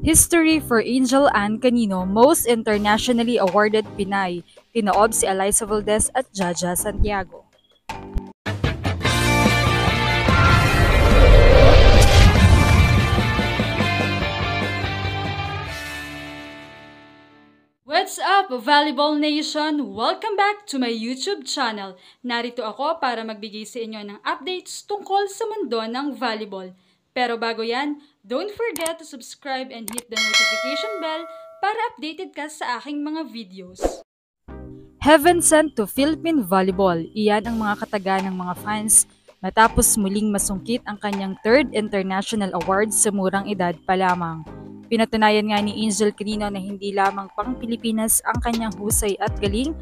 History for Angel Ann Canino, most internationally awarded Pinay, tinoob si Eliza Valdez at Jaja Santiago. What's up, Volleyball Nation? Welcome back to my YouTube channel. Narito ako para magbigay sa inyo ng updates tungkol sa mundo ng volleyball. Pero bago yan, don't forget to subscribe and hit the notification bell para updated ka sa aking mga videos. Heaven sent to Philippine Volleyball. Iyan ang mga kataga ng mga fans matapos muling masungkit ang kanyang 3rd International Award sa murang edad pa lamang. Pinatunayan nga ni Angel Canino na hindi lamang pang Pilipinas ang kanyang husay at galing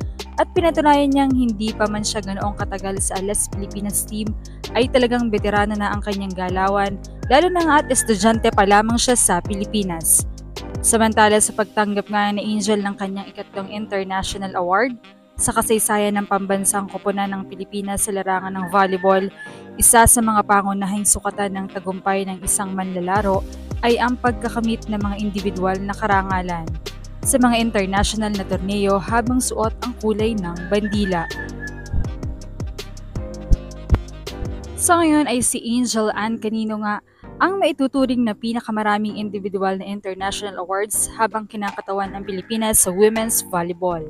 at pinatunayan niyang hindi pa man siya ganoong katagal sa Alas Pilipinas team ay talagang veterano na ang kanyang galawan, lalo na nga at estudyante pa lamang siya sa Pilipinas. Samantala sa pagtanggap nga ni Angel ng kanyang ikatlong International Award sa kasaysayan ng pambansang koponan ng Pilipinas sa larangan ng volleyball, isa sa mga pangunahing sukatan ng tagumpay ng isang manlalaro ay ang pagkakamit ng mga individual na karangalan sa mga international na torneo habang suot ang kulay ng bandila. Sa ngayon ay si Angel Ann Canino nga ang maituturing na pinakamaraming individual na international awards habang kinakatawan ang Pilipinas sa women's volleyball.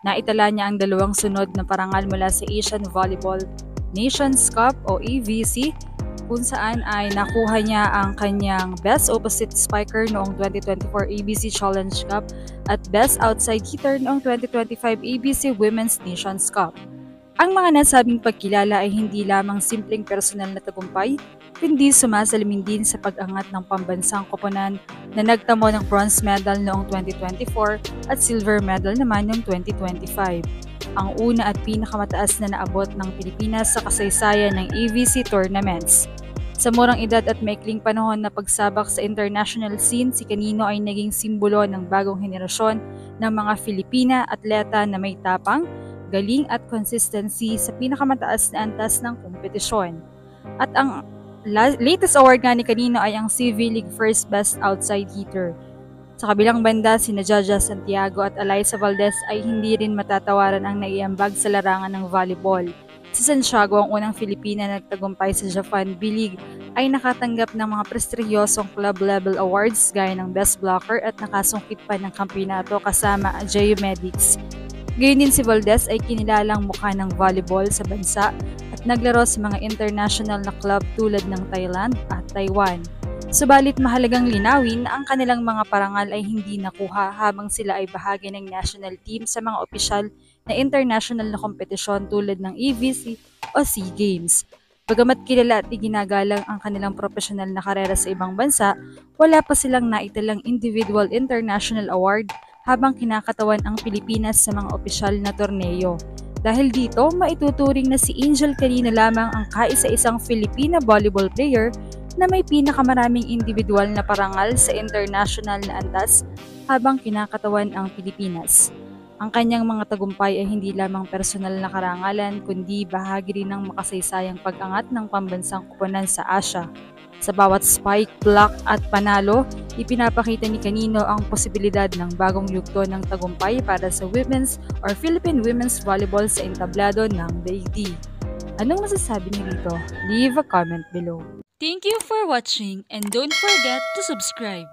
Naitala niya ang 2 sunod na parangal mula sa Asian Volleyball Nations Cup o AVC, kung saan ay nakuha niya ang kanyang Best Opposite Spiker noong 2024 ABC Challenge Cup at Best Outside Hitter noong 2025 ABC Women's Nations Cup. Ang mga nasabing pagkilala ay hindi lamang simpleng personal na tagumpay, kundi sumasalamin din sa pag-angat ng pambansang koponan na nagtamo ng bronze medal noong 2024 at silver medal naman noong 2025. Ang una at pinakamataas na naabot ng Pilipinas sa kasaysayan ng AVC tournaments. Sa murang edad at maikling panahon na pagsabak sa international scene, si Canino ay naging simbolo ng bagong henerasyon ng mga Filipina atleta na may tapang, galing at consistency sa pinakamataas na antas ng kompetisyon. At ang latest award nga ni Canino ay ang CV League First Best Outside Hitter. Sa kabilang banda, sina Jaja Santiago at Eliza Valdez ay hindi rin matatawaran ang naiambag sa larangan ng volleyball. Si Santiago, ang unang Filipina na nagtagumpay sa Japan B-League, ay nakatanggap ng mga prestiyosong club-level awards gaya ng Best Blocker at nakasungkit pa ng kampeonato kasama JU Medics. Gayun din si Valdez ay kinilalang mukha ng volleyball sa bansa at naglaro sa mga international na club tulad ng Thailand at Taiwan. Subalit mahalagang linawin na ang kanilang mga parangal ay hindi nakuha habang sila ay bahagi ng national team sa mga opisyal na international na kompetisyon tulad ng AVC o SEA Games. Bagamat kilala at iginagalang ang kanilang profesional na karera sa ibang bansa, wala pa silang naitalang individual international award habang kinakatawan ang Pilipinas sa mga opisyal na torneo. Dahil dito, maituturing na si Angel Canino lamang ang kaisa-isang Filipina volleyball player na may pinakamaraming individual na parangal sa international na antas habang kinakatawan ang Pilipinas. Ang kanyang mga tagumpay ay hindi lamang personal na karangalan kundi bahagi rin ng makasaysayang pag-angat ng pambansang koponan sa Asia. Sa bawat spike, block at panalo, ipinapakita ni Canino ang posibilidad ng bagong yugto ng tagumpay para sa women's or Philippine women's volleyball sa entablado ng daigdig. Anong masasabi niyo dito? Leave a comment below. Thank you for watching and don't forget to subscribe.